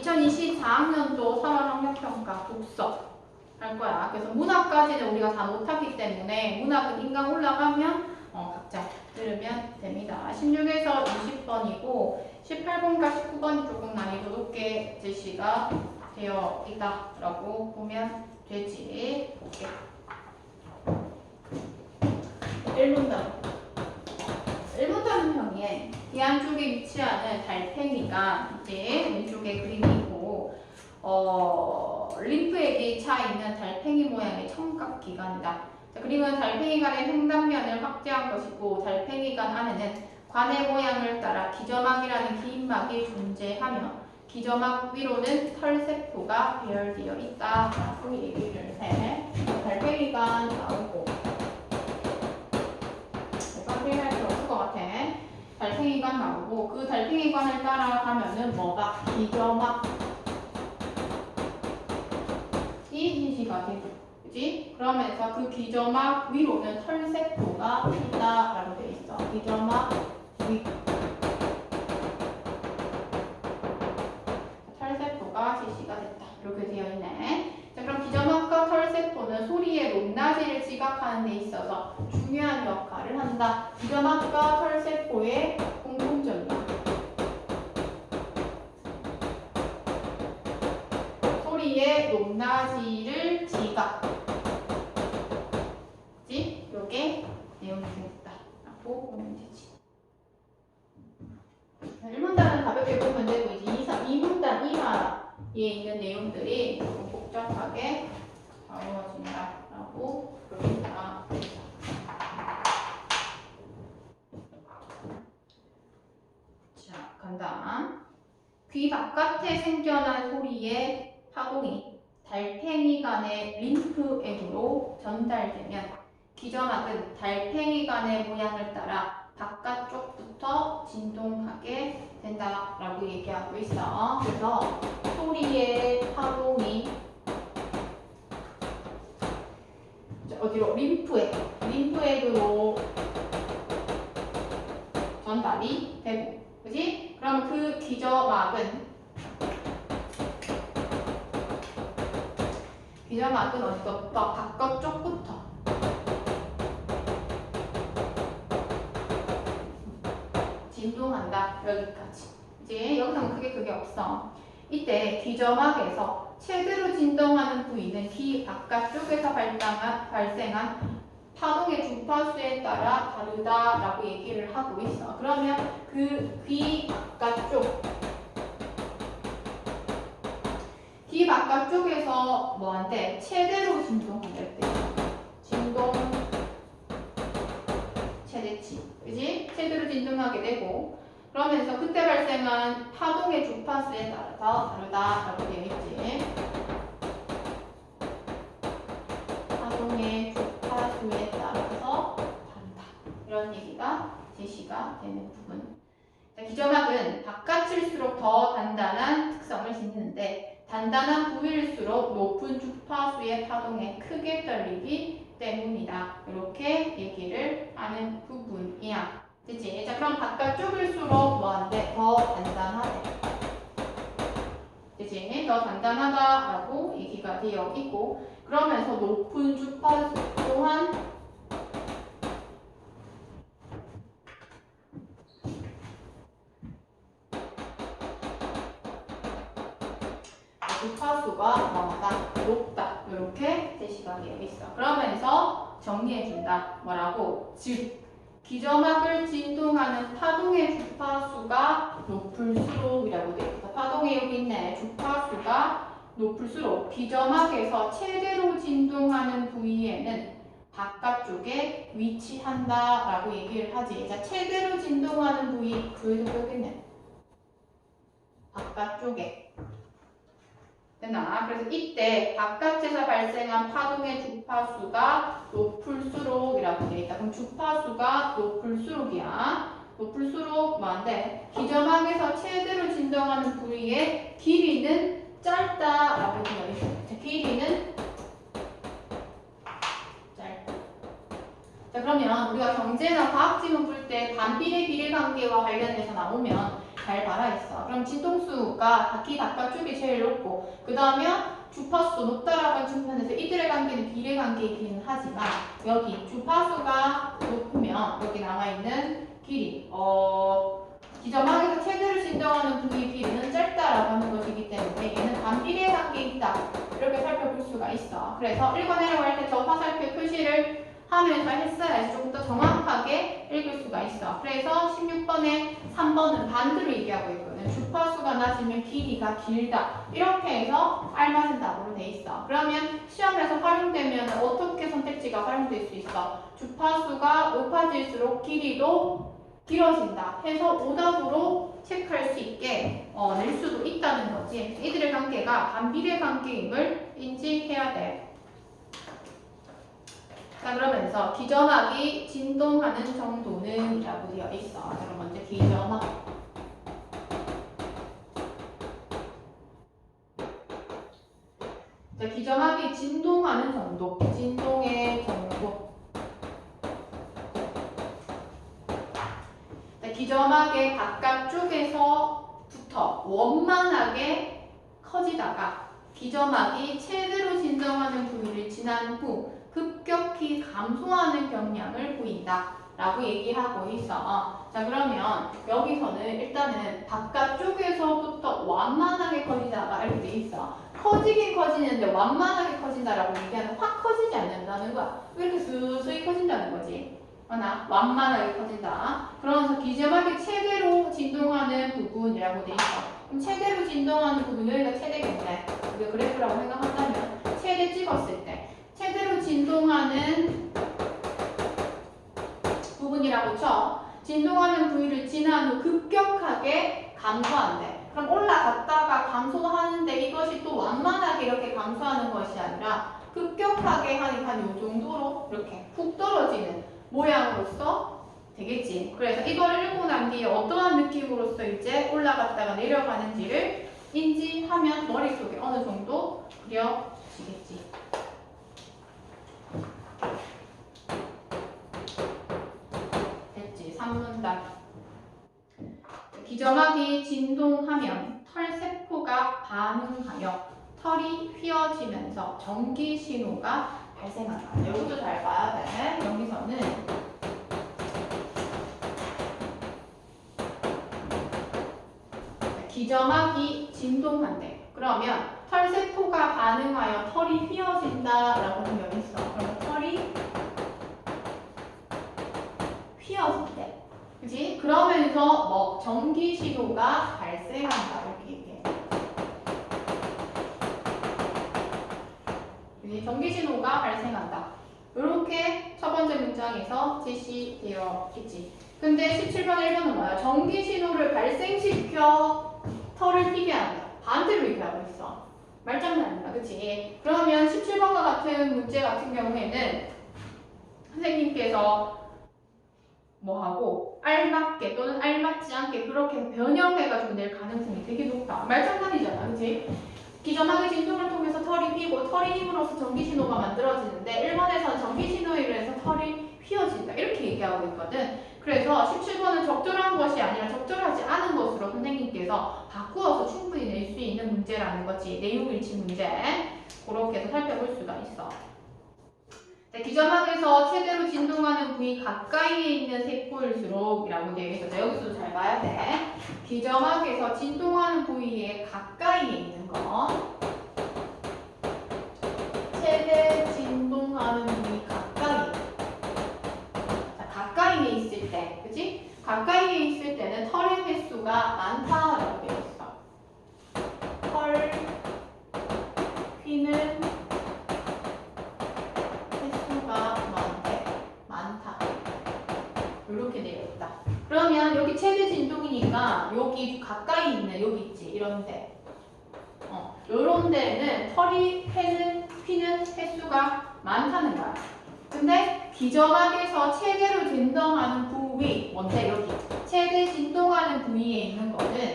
2024학년도 3월 학력평가 독서 할 거야. 그래서 문학까지는 우리가 다 못하기 때문에 문학은 인강 올라가면 각자 들으면 됩니다. 16에서 20번이고 18번과 19번이 조금 난이도 높게 제시가 되어 있다라고 보면 되지. 오케이. 1문단형에 뒤안 쪽에 위치하는 달팽이가 이제 왼쪽에 그림이 있고 림프액이 차 있는 달팽이 모양의 청각기관이다. 자, 그림은 달팽이관의 횡단면을 확대한 것이고 달팽이관 안에는 관의 모양을 따라 기저막이라는 긴 막이 존재하며 기저막 위로는 털세포가 배열되어 있다라고 얘기를 해. 달팽이관 나오고 달팽이관 필요 없을 것 같아. 달팽이관 나오고 그 달팽이관을 따라가면은 뭐가 기저막이 지시가 되죠. 그치? 그러면서 그 기저막 위로는 털세포가 있다라고 되어 있어. 기저막 위. 털세포가 지시가 됐다. 이렇게 되어 있네. 자, 그럼 기저막과 털세포는 소리의 높낮이를 지각하는 데 있어서 중요한 역할을 한다. 기저막과 털세포의 공통점이야. 소리의 높낮이를 지각. 그치? 요게 내용이 있다라고 보면 되지. 1문단은 가볍게 보면 되고 이제 2문단 이하에 있는 내용들이 조금 복잡하게 다루어진다라고 봅니다. 자, 간다. 귀 바깥에 생겨난 소리의 파동이 달팽이관의 림프액으로 전달되면 기저막은 달팽이관의 모양을 따라 바깥쪽부터 진동하게 된다라고 얘기하고 있어. 그래서 소리의 파동이 어디로? 림프액으로 전달이 되고, 그지? 그럼 그 기저막은 어디서부터? 바깥쪽부터 진동한다. 여기까지. 이제 여기서는 크게 없어. 이때 기저막에서 최대로 진동하는 부위는 귀 바깥쪽에서 발생한 파동의 주파수에 따라 다르다라고 얘기를 하고 있어. 그러면 그 귀 바깥쪽에서 뭐한테? 최대로 진동할 때 진동 최대치, 그지? 최대로 진동하게 되고 그러면서 그때 발생한 파동의 주파수에 따라서 다르다라고 되어 있지. 파동의 주파수에 따라서 다르다. 이런 얘기가 제시가 되는 부분. 자, 기저막은 바깥일수록 더 단단한 특성을 지니는데 단단한 부위일수록 높은 주파수의 파동에 크게 떨리기 때문이다. 이렇게 얘기를 하는 부분이야. 그치? 자, 그럼 바깥쪽일수록 뭐한데? 더 단단하대. 그치? 더 단단하다라고 얘기가 되어 있고 그러면서 높은 주파수 또한 주파수가 뭐다? 높다. 이렇게 제시가 되어 있어. 그러면서 정리해준다. 뭐라고? 즉 기저막을 진동하는 파동의 주파수가 높을수록이라고 되어 있어. 파동이 여기 있네. 주파수가 높을수록 기저막에서 최대로 진동하는 부위에는 바깥쪽에 위치한다라고 얘기를 하지. 자, 최대로 진동하는 부위 그래도 여기 있네. 바깥쪽에. 됐나? 그래서 이때 바깥에서 발생한 파동의 주파수가 높을수록이라고 되어 있다. 그럼 주파수가 높을수록이야. 높을수록 뭐한데? 기저막에서 최대로 진동하는 부위의 길이는 짧다라고 되어 있어요. 길이는 짧다. 자, 그러면 우리가 경제나 과학 지문 풀 때 반비례 비례 관계와 관련해서 나오면 잘 발화했어. 그럼 진동수가 바퀴 바깥쪽이 제일 높고 그 다음에 주파수 높다라고 한 측면에서 이들의 관계는 비례 관계이기는 하지만 여기 주파수가 높으면 여기 나와있는 길이 기점학에서 최대로 진동하는 부위 길이는 짧다라고 하는 것이기 때문에 얘는 반비례 관계에 있다 이렇게 살펴볼 수가 있어. 그래서 읽어내려고 할 때 저 화살표 표시를 하면서 했어야지 조금 더 정확하게 읽을 수가 있어. 그래서 16번에 3번은 반대로 얘기하고 있거든. 주파수가 낮으면 길이가 길다. 이렇게 해서 알맞은 답으로 돼 있어. 그러면 시험에서 활용되면 어떻게 선택지가 활용될 수 있어? 주파수가 높아질수록 길이도 길어진다 해서 오답으로 체크할 수 있게 낼 수도 있다는 거지. 이들의 관계가 반비례 관계임을 인지해야 돼. 자, 그러면서 기점학이 진동하는 정도는 이라고 되어 있어. 자, 그럼 먼저 기점학. 자, 기점학이 진동하는 정도, 진동의 정도. 자, 기점학의 바깥쪽에서부터 원만하게 커지다가 기점학이 최대로 진동하는 부위를 지난 후 급격히 감소하는 경향을 보인다 라고 얘기하고 있어. 자, 그러면 여기서는 일단은 바깥쪽에서부터 완만하게 커지다가 이렇게 돼 있어. 커지긴 커지는데 완만하게 커진다라고 얘기하면 확 커지지 않는다는 거야. 이렇게 스스히 커진다는 거지. 하나, 완만하게 커진다. 그러면서 기점학이 최대로 진동하는 부분이라고 돼 있어. 그럼 최대로 진동하는 부분, 여기가 최대겠네. 우리가 그래프라고 생각한다면 최대 찍었을 때 최대로 진동하는 부분이라고 쳐. 진동하는 부위를 지난 후 급격하게 감소한대. 그럼 올라갔다가 감소하는데 이것이 또 완만하게 이렇게 감소하는 것이 아니라 급격하게 하니까 이 정도로 이렇게 훅 떨어지는 모양으로서 되겠지. 그래서 이걸 읽고 난 뒤에 어떠한 느낌으로서 이제 올라갔다가 내려가는지를 인지하면 머릿속에 어느 정도 그려지겠지. 됐지. 3문단. 기점학이 진동하면 털세포가 반응하여 털이 휘어지면서 전기 신호가 발생한다. 이것도 잘 봐야 돼. 여기서는 기점학이 진동한대. 그러면 털세포가 반응하여 털이 휘어진다라고 하면 있어. 그럼 털이 휘어진대. 그치? 그러면서 뭐 전기 신호가 발생한다. 이렇게 얘기해. 전기 신호가 발생한다. 이렇게 첫 번째 문장에서 제시되어 있지. 근데 17번 1번은 뭐야? 전기 신호를 발생시켜 털을 휘게 한다. 반대로 얘기하고 있어. 말장난이다. 그치? 그러면 17번과 같은 문제 같은 경우에는 선생님께서 뭐하고 알맞게 또는 알맞지 않게 그렇게 변형해가지고 낼 가능성이 되게 높다. 말장난이잖아. 그치? 기점학의 진동을 통해서 털이 휘고 털이 힘으로써 전기신호가 만들어지는데 1번에서는 전기신호에 의해서 털이 휘어진다. 이렇게 얘기하고 있거든. 그래서 17번은 적절한 것이 아니라 적절하지 않은 것으로 선생님께서 바꾸어서 충분히 낼 수 있는 문제라는 거지. 내용일치 문제. 그렇게 해서 살펴볼 수가 있어. 네, 기점학에서 최대로 진동하는 부위 가까이에 있는 세포일수록 이라고 되어 있어서 여기서도 잘 봐야 돼. 기점학에서 진동하는 부위에 가까이에 있는 거. 최대 진동하는 부위 가까이. 자, 가까이에 있을 때, 그치? 가까이에 있을 때는 털의 횟수가 많다라고 되어 있어. 털 휘는 이렇게 되어 있다. 그러면 여기 최대 진동이니까 여기 가까이 있는 여기 있지 이런데 요런 데는 털이 휘는 횟수가 많다는 거야. 근데 기점학에서 최대로 진동하는 부위 뭔데 여기 최대 진동하는 부위에 있는 거는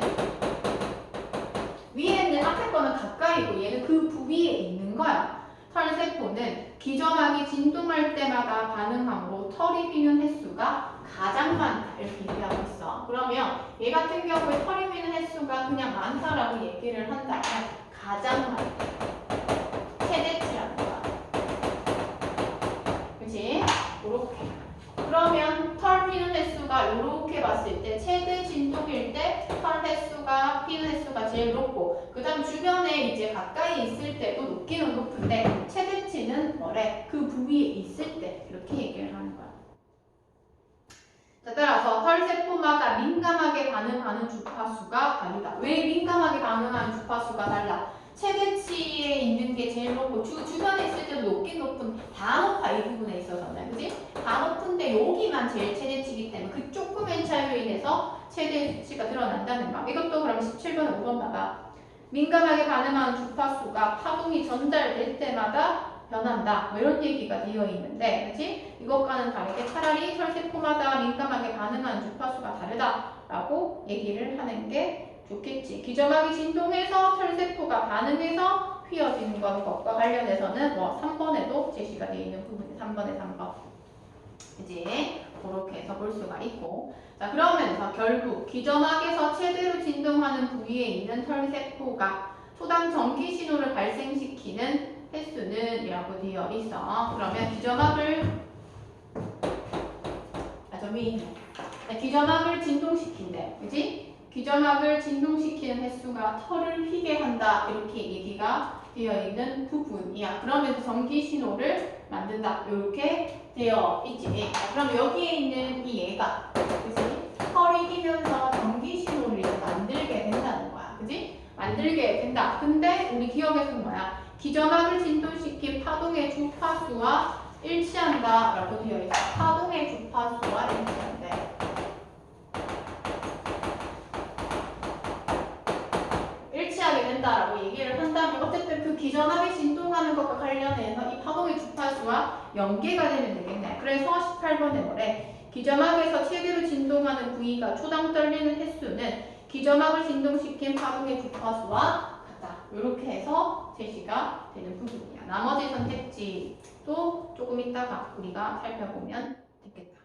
위에는 앞에 거는 가까이고 얘는 그 부위에 있는 거야. 털세포는 기점학이 진동할 때마다 반응함으로 털이 휘는 횟수가 가장 많다 이렇게 얘기하고 있어. 그러면 얘 같은 경우에 털이 미는 횟수가 그냥 많다라고 얘기를 한다면 가장 많다. 최대치라는 거야. 그치? 요렇게. 그러면 털 피는 횟수가 요렇게 봤을 때 최대 진동일 때 털 횟수가 피는 횟수가 제일 높고 그 다음 주변에 이제 가까이 있을 때도 높기는 높은데 최대치는 뭐래? 그 부위에 있을 때 이렇게 얘기를 하는 거야. 자, 따라서 털세포마다 민감하게 반응하는 주파수가 다르다. 왜 민감하게 반응하는 주파수가 달라? 최대치에 있는 게 제일 높고 주변에 있을 때도 높긴 높은 다 높아 이 부분에 있어서는 그지? 다 높은데 여기만 제일 최대치이기 때문에 그 조금의 차이로 인해서 최대치가 드러난다는 거. 이것도 그럼 17번 5번 봐봐. 민감하게 반응하는 주파수가 파동이 전달될 때마다 변한다. 뭐 이런 얘기가 되어 있는데 그치? 이것과는 다르게 차라리 털세포마다 민감하게 반응하는 주파수가 다르다라고 얘기를 하는 게 좋겠지. 기저막이 진동해서 털세포가 반응해서 휘어지는 것과 관련해서는 뭐 3번에도 제시가 되어 있는 부분이 3번에 3번. 이제 그렇게 해서 볼 수가 있고. 자, 그러면서 결국 기저막에서 최대로 진동하는 부위에 있는 털세포가 초당 전기 신호를 발생시키는 횟수는 이라고 되어 있어. 그러면 기저막을 진동시킨대. 그지? 기저막을 진동시키는 횟수가 털을 휘게 한다. 이렇게 얘기가 되어 있는 부분이야. 그러면서 전기 신호를 만든다. 이렇게 되어 있지. 그럼 여기에 있는 이 얘가 그지? 털이 휘면서 전기 신호를 만들게 된다는 거야. 그지? 만들게 된다. 근데 우리 기억에서는 뭐야? 기저막을 진동시킨 파동의 주파수와 일치한다. 라고 되어 있어. 파동의 주파수와 일치한대. 일치하게 된다라고 얘기를 한다면 어쨌든 그 기저막이 진동하는 것과 관련해서 이 파동의 주파수와 연계가 되면 되겠네. 그래서 18번에 뭐래? 기저막에서 최대로 진동하는 부위가 초당 떨리는 횟수는 기저막을 진동시킨 파동의 주파수와 같다. 이렇게 해서 제시가 되는 부분이야. 나머지 선택지도 조금 이따가 우리가 살펴보면 되겠다.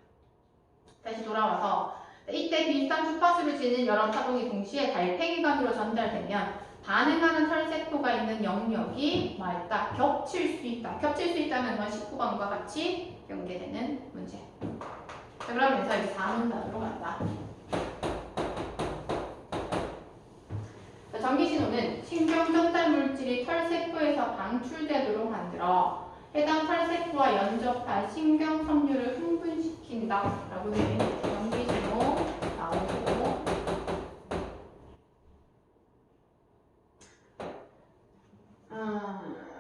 다시 돌아와서 이때 비슷한 주파수를 지닌 여러 파동이 동시에 달팽이관으로 전달되면 반응하는 털세포가 있는 영역이 뭐였다? 겹칠 수 있다. 겹칠 수 있다는 건 19번과 같이 연계되는 문제. 자, 그러면서 이제 4문단으로 간다. 전기신호는 신경 전달 물질이 털세포에서 방출되도록 만들어 해당 털세포와 연접한 신경 섬유를 흥분시킨다. 라고 되어 있는 전기신호 나오고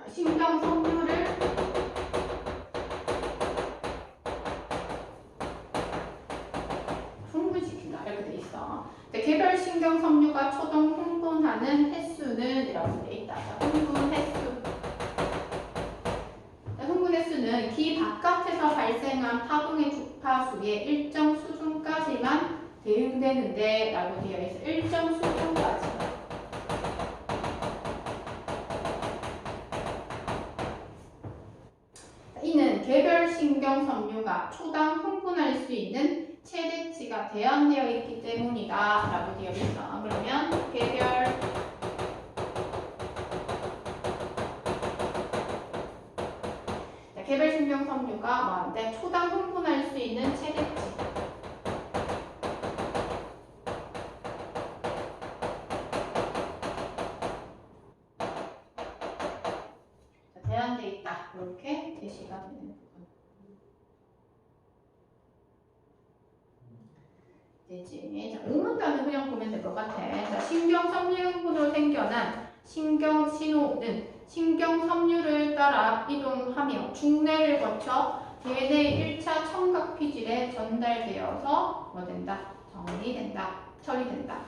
신경 섬유를 흥분시킨다. 이렇게 돼 있어. 개별 신경 섬유가 초동 흥분하는 횟수는 이라고 돼 있다. 흥분 횟수. 흥분 횟수는 기 바깥에서 발생한 파동의 주파수의 일정 수준까지만 대응되는데 라고 되어 있어. 일정 수준까지만. 이는 개별 신경 섬유가 초당 흥분할 수 있는 최대치가 제한되어 있기 때문이다 라고 되어 있어. 그러면 개별 신경 섬유가 뭐한테 초당 흥분할 수 있는 최대치. 제한되어 있다. 이렇게 제시가 되는 부분. 되지. 자, 5문단은 그냥 보면 될 것 같아. 자, 신경 섬유 흥분으로 생겨난 신경 신호는 신경 섬유를 따라 이동하며 중뇌를 거쳐 DNA 1차 청각 피질에 전달되어서 뭐 된다? 정리된다. 처리된다.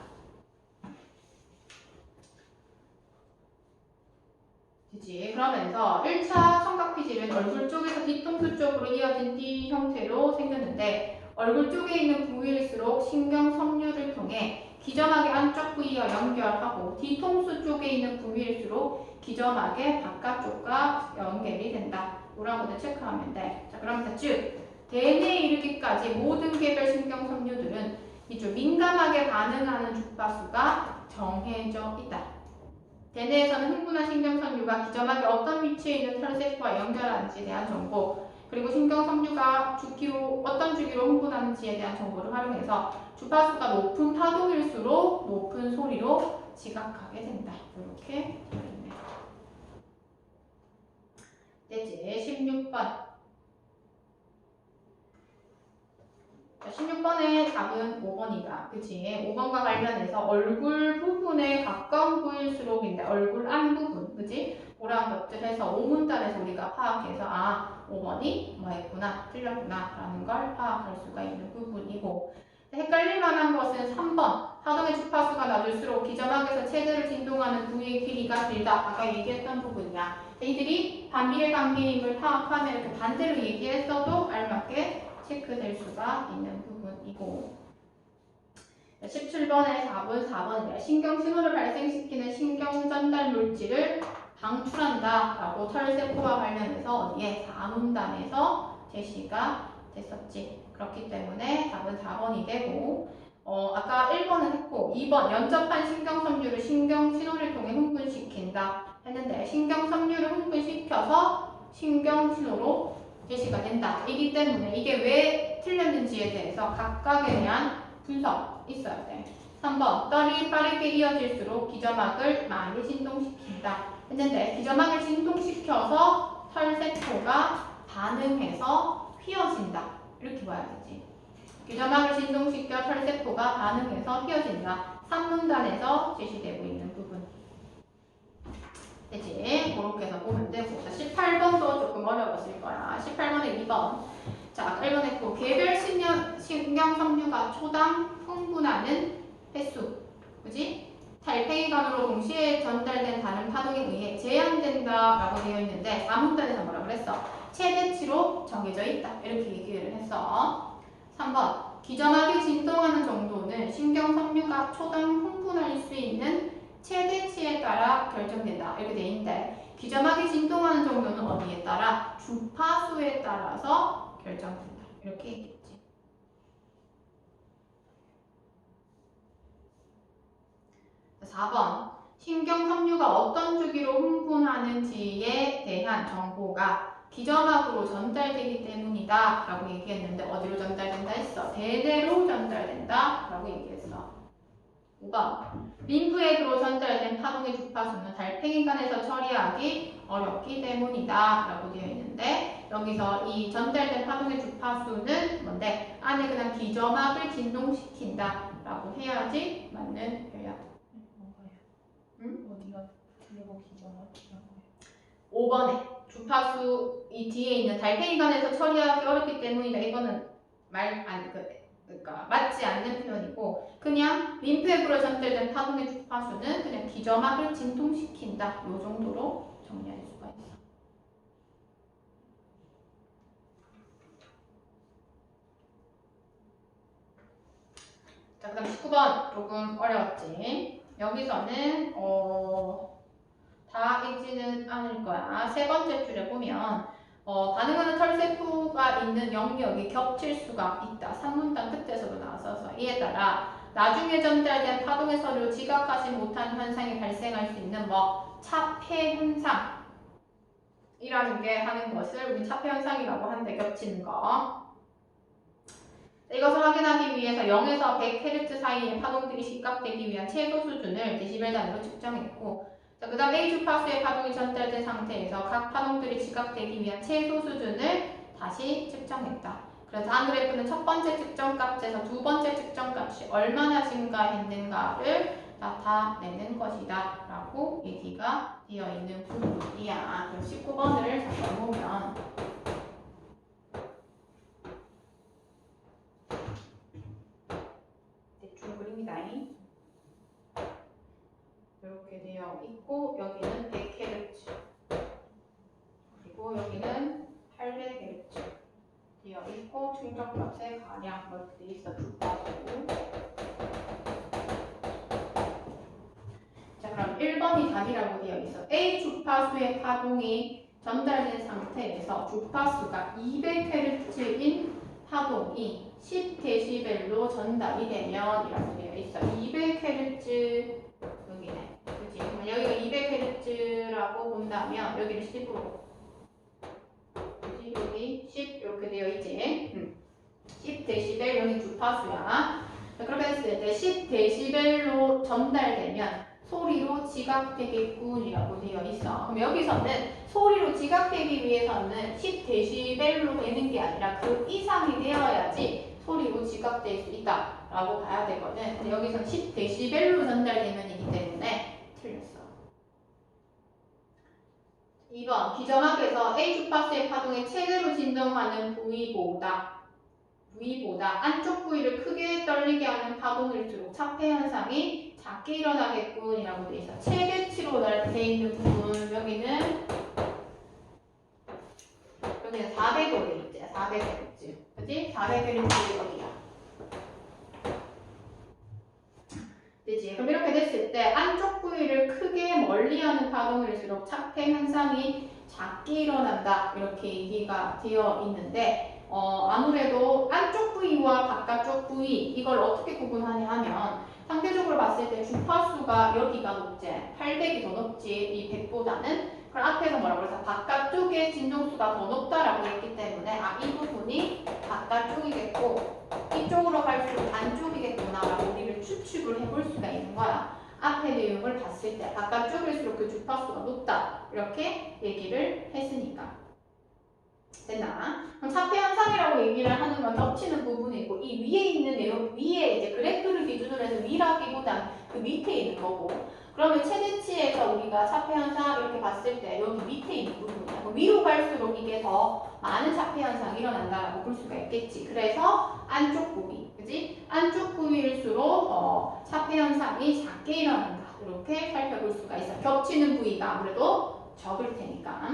그치? 그러면서 1차 청각 피질은 얼굴 쪽에서 뒤통수 쪽으로 이어진 D 형태로 생겼는데 얼굴 쪽에 있는 부위일수록 신경 섬유를 통해 기저막의 안쪽 부위와 연결하고 뒤통수 쪽에 있는 부위일수록 기저막의 바깥쪽과 연결이 된다. 이런 것들 체크하면 돼. 자, 그러면서 쭉 대뇌에 이르기까지 모든 개별 신경섬유들은 이쪽 민감하게 반응하는 주파수가 정해져 있다. 대뇌에서는 흥분한 신경섬유가 기점하게 어떤 위치에 있는 혈세포와 연결하는지에 대한 정보, 그리고 신경섬유가 어떤 주기로 흥분하는지에 대한 정보를 활용해서 주파수가 높은 파동일수록 높은 소리로 지각하게 된다. 이렇게 되어 있네요. 됐지? 16번. 16번의 답은 5번이다. 그치? 5번과 관련해서 얼굴 부분에 가까운 부위일수록인데 얼굴 안 부분, 그치? 그런 것들 해서 5문단에서 우리가 파악해서 5번이 뭐 했구나, 틀렸구나 라는 걸 파악할 수가 있는 부분이고, 헷갈릴 만한 것은 3번. 파동의 주파수가 낮을수록 기점막에서 체대를 진동하는 부위의 길이가 길다. 아까 얘기했던 부분이야. 이들이 반비례 관계임을 파악하면 이렇게 반대로 얘기했어도 알맞게 체크될 수가 있는 부분이고, 17번의 4번입니다. 신경신호를 발생시키는 신경전달 물질을 방출한다 라고 털세포와 관련해서 어디에 4문단에서 제시가 됐었지. 그렇기 때문에 답은 4번이 되고, 아까 1번은 했고 2번 연접한 신경섬유를 신경신호를 통해 흥분시킨다 했는데 신경섬유를 흥분시켜서 신경신호로 제시가 된다. 이기 때문에 이게 왜 틀렸는지에 대해서 각각에 대한 분석 있어야 돼. 3번 떨이 빠르게 이어질수록 기저막을 많이 진동시킨다 했는데 기저막을 진동시켜서 털세포가 반응해서 휘어진다. 이렇게 봐야 되지. 기저막을 진동시켜 털세포가 반응해서 휘어진다. 3문단에서 제시되고 있는 부분. 되지? 그렇게 해서 보면 되고. 18번도 조금 어려웠을 거야. 18번에 2번. 자, 아까 1번 했고, 개별 신경섬유가 초당 흥분하는 횟수. 그지? 달팽이관으로 동시에 전달된 다른 파동에 의해 제한된다라고 되어 있는데, 4문단에서 뭐라 그랬어? 최대치로 정해져 있다. 이렇게 얘기를 했어. 3번. 기점막이 진동하는 정도는 신경섬유가 초당 흥분할 수 있는 최대치에 따라 결정된다. 이렇게 돼 있는데 기점막이 진동하는 정도는 어디에 따라? 주파수에 따라서 결정된다. 이렇게 얘기했지. 4번. 신경섬유가 어떤 주기로 흥분하는지에 대한 정보가 기저막으로 전달되기 때문이다 라고 얘기했는데 어디로 전달된다 했어? 대뇌로 전달된다 라고 얘기했어. 5번. 림프액으로 전달된 파동의 주파수는 달팽이관에서 처리하기 어렵기 때문이다 라고 되어 있는데 여기서 이 전달된 파동의 주파수는 뭔데? 안에 그냥 기저막을 진동시킨다 라고 해야지 맞는 표현. 뭔가요? 응? 어디가 틀리고 기저막 이런 거예요? 5번에 주파수 이 뒤에 있는 달팽이관에서 처리하기 어렵기 때문이다. 이거는 그러니까 맞지 않는 표현이고 그냥 림프액으로 전달된 파동의 주파수는 그냥 기저막을 진동시킨다. 이 정도로 정리할 수가 있어. 자, 그 다음 19번 조금 어려웠지. 여기서는 다 읽지는 않을 거야. 세 번째 줄에 보면 반응하는 털세포가 있는 영역이 겹칠 수가 있다. 3문단 끝에서도 나왔어서 이에 따라 나중에 전달된 파동의 서류 지각하지 못한 현상이 발생할 수 있는 차폐 현상이라는 게 하는 것을 우리 차폐 현상이라고 하는데 겹치는 거. 이것을 확인하기 위해서 0에서 100Hz 사이의 파동들이 시각되기 위한 최소 수준을 데시벨 단위로 측정했고 그 다음 A 주파수의 파동이 전달된 상태에서 각 파동들이 지각되기 위한 최소 수준을 다시 측정했다. 그래서 다음 그래프는 첫 번째 측정값에서 두 번째 측정값이 얼마나 증가했는가를 나타내는 것이다 라고 얘기가 되어 있는 부분이야. 그럼 19번을 잠깐 보면 대충 그립니다. 이렇게 되어 있고 여기는 100Hz 그리고 여기는 800Hz 되어 있고 충격값의 가량 이렇게 되어 있어. 주파수. 자 그럼 1번이 답이라고 되어 있어. A 주파수의 파동이 전달된 상태에서 주파수가 200Hz인 파동이 10dB로 전달이 되면 이라고 되어 있어. 200Hz 여기네. 그치? 그러면 여기가 200Hz라고 본다면 여기를 10으로. 그치? 여기 10 이렇게 되어 있지. 10dB 여기 주파수야. 자, 그렇게 했을 때 10dB로 전달되면 소리로 지각되겠군이라고 되어 있어. 그럼 여기서는 소리로 지각되기 위해서는 10dB로 되는 게 아니라 그 이상이 되어야지 소리로 지각될 수 있다라고 봐야 되거든. 근데 여기서는 10dB로 전달되면이기 때문에 틀렸어. 2번 기점학에서 A 주파수의 파동에 최대로 진동하는 부위보다 안쪽 부위를 크게 떨리게 하는 파동일수록 차폐 현상이 작게 일어나겠군이라고 돼 있어. 최대치로 돼 있는 부분 여기는 400Hz, 400Hz, 그렇지? 400Hz 여기야. 되지? 그럼 이렇게 됐을 때 안쪽 부위를 크게 멀리하는 파동일수록 차폐 현상이 작게 일어난다 이렇게 얘기가 되어 있는데. 아무래도 안쪽 부위와 바깥쪽 부위 이걸 어떻게 구분하냐 하면 상대적으로 봤을 때 주파수가 여기가 높지 800이 더 높지 이 100보다는 그럼 앞에서 뭐라고 그래서 바깥쪽의 진동수가 더 높다라고 했기 때문에 이 부분이 바깥쪽이겠고 이쪽으로 갈수록 안쪽이겠구나라고 우리를 추측을 해볼 수가 있는 거야. 앞에 내용을 봤을 때 바깥쪽일수록 그 주파수가 높다 이렇게 얘기를 했으니까. 됐나? 그럼 차폐 현상이라고 얘기를 하는 건 겹치는 부분이고 이 위에 있는 내용 위에 이제 그래프를 기준으로 해서 위라기보단 그 밑에 있는 거고 그러면 최대치에서 우리가 차폐 현상 이렇게 봤을 때 여기 밑에 있는 부분이야. 그럼 위로 갈수록 이게 더 많은 차폐 현상이 일어난다라고 볼 수가 있겠지. 그래서 안쪽 부위, 그지? 안쪽 부위일수록 차폐 현상이 작게 일어난다. 이렇게 살펴볼 수가 있어. 겹치는 부위가 아무래도 적을 테니까.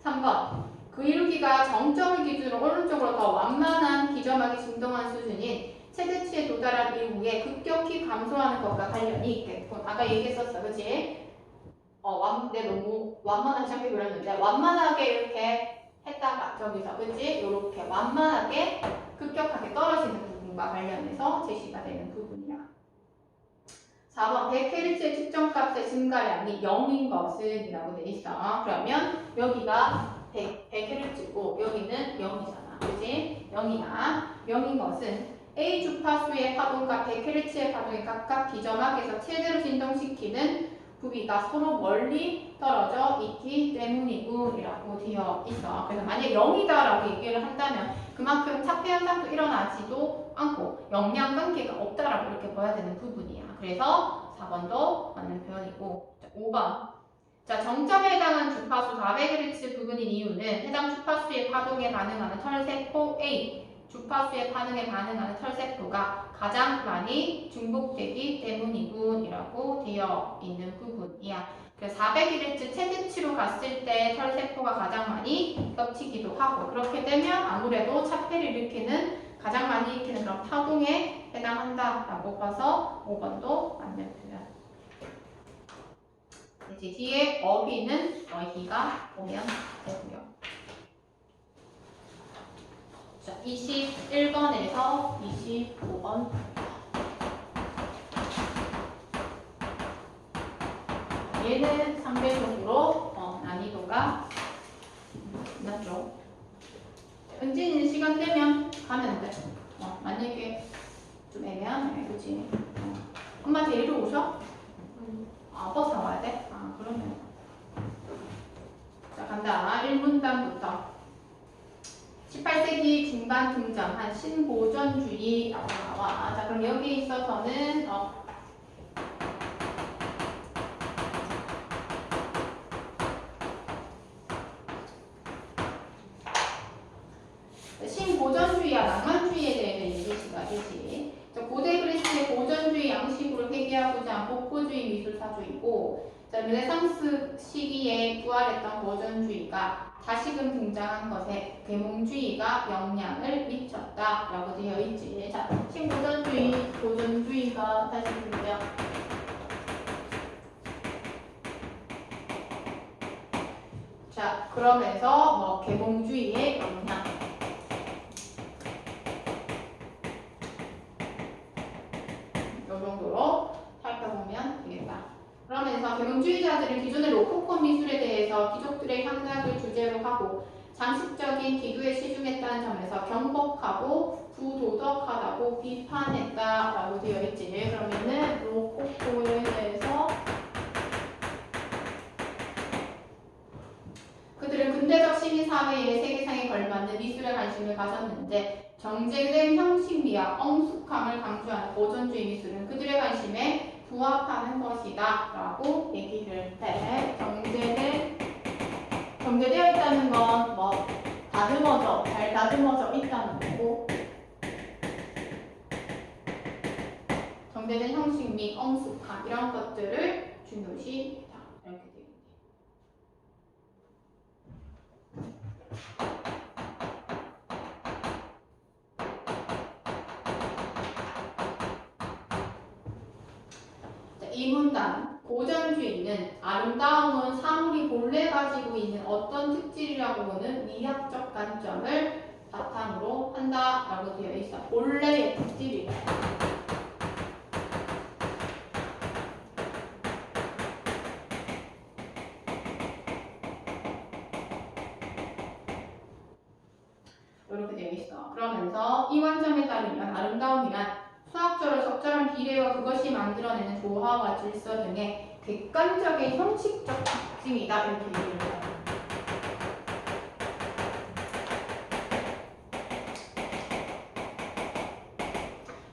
3번. 그 이루기가 정점을 기준으로 오른쪽으로 더 완만한 기점하기 진동한 수준인 최대치에 도달한 이후에 급격히 감소하는 것과 관련이 있겠군. 아까 얘기했었어, 그치? 내가 너무 완만한 장비 그렸는데 완만하게 이렇게 했다가 저기서, 그치? 이렇게 완만하게 급격하게 떨어지는 부분과 관련해서 제시가 되는 부분이야. 4번 100Hz의 측정값의 증가량이 0인 것은 이라고 돼 있어. 그러면 여기가 100Hz고 여기는 0이잖아. 그치? 0이야. 0인 것은 A 주파수의 파동과 100Hz의 파동이 각각 기점학에서 최대로 진동시키는 부위가 서로 멀리 떨어져 있기 때문이군이라고 되어 있어. 그래서 만약 0이다라고 얘기를 한다면 그만큼 차폐 현상도 일어나지도 않고 영양 관계가 없다라고 이렇게 봐야 되는 부분이야. 그래서 4번도 맞는 표현이고 5번 자, 정점에 해당하는 주파수 400Hz 부분인 이유는 해당 주파수의 파동에 반응하는 털세포 A 주파수의 반응에 반응하는 털세포가 가장 많이 중복되기 때문이군이라고 되어 있는 부분이야. 그래서 400Hz 최대치로 갔을 때 털세포가 가장 많이 겹치기도 하고 그렇게 되면 아무래도 차폐를 일으키는 가장 많이 일으키는 그런 파동에 해당한다라고 봐서 5번도 맞는 표현. 이제 뒤에 어휘는 어휘가 보면 되고요. 자, 21번에서 25번. 얘는 상대적으로 난이도가 낮죠. 은진이는 시간 되면 가면 돼. 만약에 좀 애매하네, 그치? 엄마 데리러 오셔? 버스 타고 와야 돼? 그러면. 자, 간다. 1문단부터. 18세기 중반 등장한 신고전주의라고 나와. 자, 그럼 여기에 있어서는 신고전주의와 낭만주의에 대해서 얘기가 되지. 고대 그리스의 고전주의 양식으로 회귀하고자 한 복고주의 미술사주의고, 르네상스 시기에 부활했던 고전주의가 다시금 등장한 것에 계몽주의가 영향을 미쳤다라고 되어 있지. 자, 신고전주의, 고전주의가 다시 볼게요. 자, 그러면서 계몽주의의 영향. 그래서 계몽주의자들은 기존의 로코코 미술에 대해서 귀족들의 향락을 주제로 하고 장식적인 기교에 치중했다는 점에서 경박하고 부도덕하다고 비판했다라고 되어 있지. 그러면은 로코코에 대해서 그들은 근대적 시민사회의 세계상에 걸맞는 미술에 관심을 가졌는데 정제된 형식미와 엄숙함을 강조하는 고전주의 미술은 그들의 관심에 부합하는 것이다 라고 얘기를 해. 정제되어 있다는 건 뭐 잘 다듬어져 있다는 거고 정제된 형식미, 엄숙함 이런 것들을 중요시했다. 이렇게 되어 있네요. 이 문단 고전주의는 아름다움은 사물이 본래 가지고 있는 어떤 특질이라고 보는 미학적 관점을 바탕으로 한다라고 되어 있어. 본래의 특질이래. 이렇게 되어 있어. 그러면서 이 관점에 따르면 아름다움이란 수학적으로 적절한 비례와 그것이 만들어내는 조화와 질서 등의 객관적인 형식적 특징이다. 이렇게 얘기를 해요.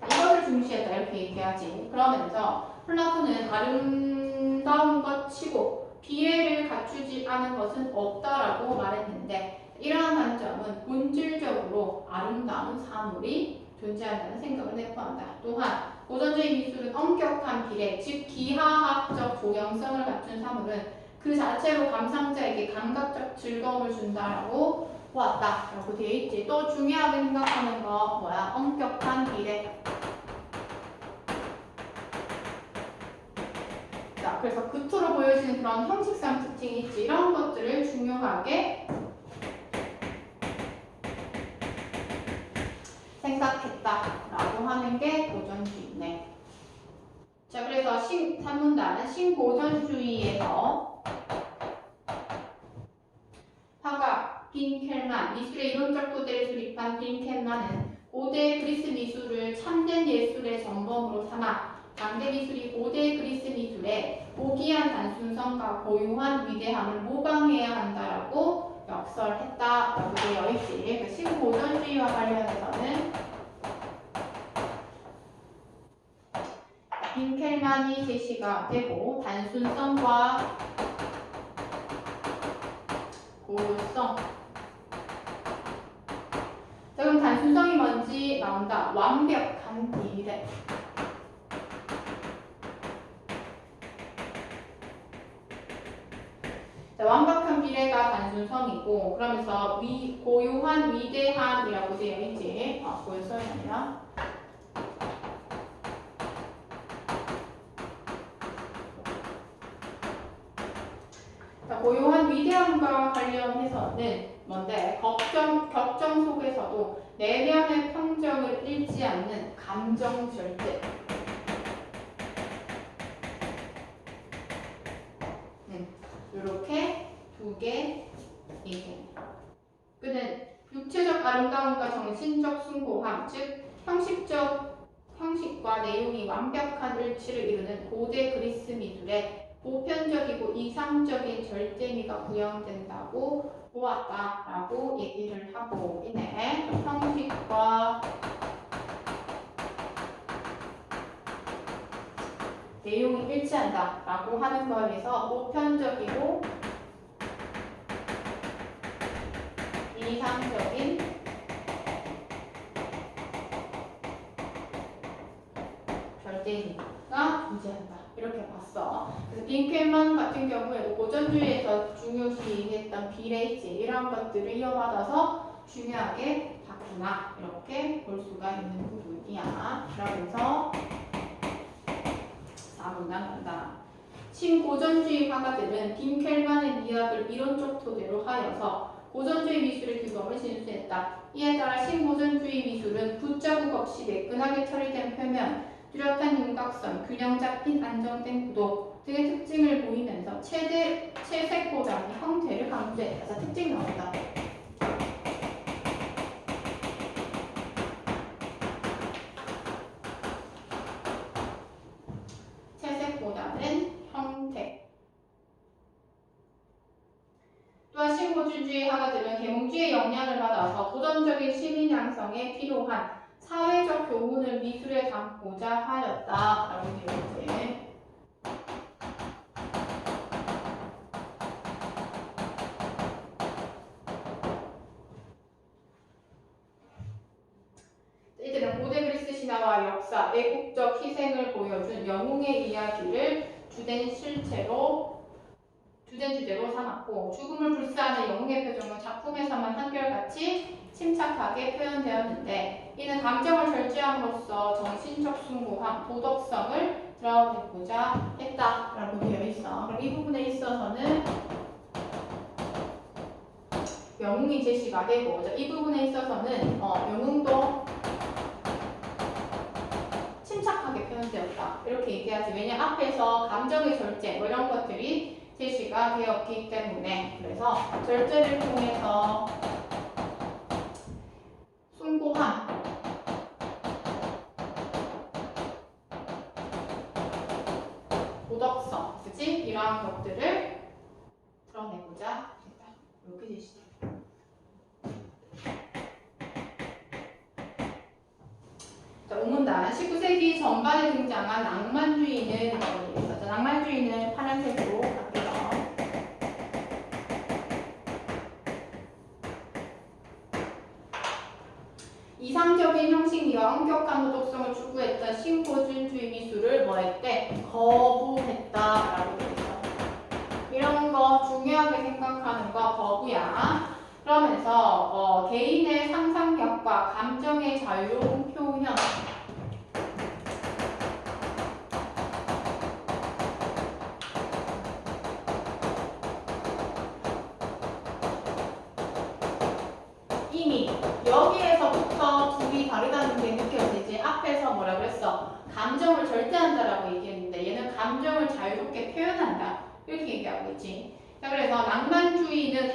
이것을 중시했다. 이렇게 얘기하지. 그러면서 플라톤은 아름다운 것 치고 비례를 갖추지 않은 것은 없다라고 말했는데 이러한 관점은 본질적으로 아름다운 사물이 존재한다는 생각을 내포한다. 또한 고전주의 미술은 엄격한 비례, 즉 기하학적 조형성을 갖춘 사물은 그 자체로 감상자에게 감각적 즐거움을 준다라고 보았다라고 되어 있지. 또 중요하게 생각하는 거 뭐야? 엄격한 비례. 자, 그래서 겉으로 보여지는 그런 형식상 특징이 있지. 이런 것들을 중요하게 생각했다라고 하는 게 고전주의네. 자, 그래서 산문단은 신고전주의에서 화가 빈켈만, 미술의 이론적 토대를 수립한 빈켈만은 고대 그리스 미술을 참된 예술의 전범으로 삼아 당대 미술이 고대 그리스 미술의 고귀한 단순성과 고유한 위대함을 모방해야 한다라고 역설했다라고 되어 있지. 그 신고전주의와 관련해서는 빈켈만이 제시가 되고 단순성과 고유성. 자, 그럼 단순성이 뭔지 나온다. 완벽한 비례. 자, 완벽한 비례가 단순성이고 그러면서 고유한 위대함이라고 되어 있지. 고유성이 아니라 고유한 위대함과 관련해서는 뭔데? 격정 속에서도 내면의 평정을 잃지 않는 감정 절제. 이렇게 두 개 얘기해요. 그는 육체적 아름다움과 정신적 숭고함, 즉 형식과 내용이 완벽한 일치를 이루는 고대 그리스 미술에 보편적이고 이상적인 절제미가 구현된다고 보았다라고 얘기를 하고 있네. 형식과 내용이 일치한다라고 하는 거에서 보편적이고 이상적인 절제미가 존재한다. 이렇게 봤어. 그래서 빈켈만 같은 경우에도 고전주의에서 중요시했던 비례지 이런 것들을 이어받아서 중요하게 봤구나 이렇게 볼 수가 있는 부분이야. 그러면서 4문단 간다. 신고전주의 화가들은 빈켈만의 미학을 이론적 토대로 하여서 고전주의 미술의 규범을 진수했다. 이에 따라 신고전주의 미술은 붓자국 없이 매끈하게 처리된 표면, 뚜렷한 윤곽선, 균형 잡힌 안정된 구도 등의 특징을 보이면서 채색보장의 형태를 강조했다. 자, 특징 나온다. 채색보다는 형태. 또한 신고주주의 하가들은 계몽주의 영향을 받아서 도전적인 시민 양성에 필요한 사회적 교훈을 미술에 담고자 하였다라고 되어 있지. 이들은 고대 그리스 신화와 역사, 애국적 희생을 보여준 영웅의 이야기를 주된 주제로 삼았고 죽음을 불사하는 영웅의 표정은 작품에서만 한결같이 침착하게 표현되었는데 이는 감정을 절제함으로써 정신적 숭고함, 도덕성을 드러내고자 했다라고 되어 있어. 그럼 이 부분에 있어서는 영웅이 제시가 되고 이 부분에 있어서는 영웅도 침착하게 표현되었다. 이렇게 얘기하지. 왜냐 앞에서 감정의 절제 뭐 이런 것들이 제시가 되었기 때문에 그래서 절제를 통해서 숭고함, 도덕성, 그치? 이러한 것들을 드러내고자 했다. 이렇게 제시됩니다. 자, 5문단 19세기 전반에 등장한 낭만주의는 자, 낭만주의는 파란색으로 바뀌어. 이상적인 형식미와 엄격한 도덕성을 추구했던 신고준주의 미술을 뭐했대? 거부했다라고 되어 있어. 이런 거 중요하게 생각하는 거 거부야. 그러면서 개인의 상상력과 감정의 자유로운 표현 이미 여기에서부터 둘이 다르다는 게 느껴지지. 앞에서 뭐라 그랬어? 감정을 절제한다라고 얘기했는데 얘는 감정을 자유롭게 표현한다 이렇게 얘기하고 있지. 자, 그래서 낭만주의는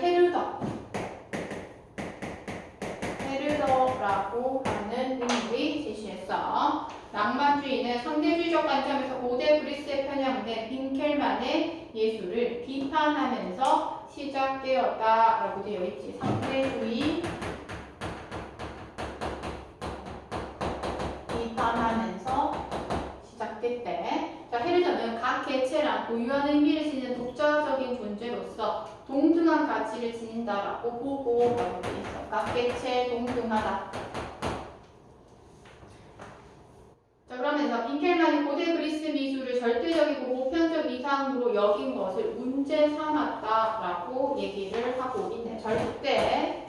헤르더라고 하는 인물이 제시했어. 낭만주의는 상대주의적 관점에서 고대 그리스에 편향된 빈켈만의 예술을 비판하면서 시작되었다라고 되어 있지. 상대주의 비판하면서 시작됐대. 자, 헤르더는 각 개체랑 고유한 의미를 지닌 독자적인 존재로서 동등한 가치를 지닌다라고 보고라고 되어 있어. 각 개체 동등하다. 자, 그러면서 빈켈만이 고대 그리스 미술을 절대적이고 보편적 이상으로 여긴 것을 문제 삼았다라고 얘기를 하고 있네. 절대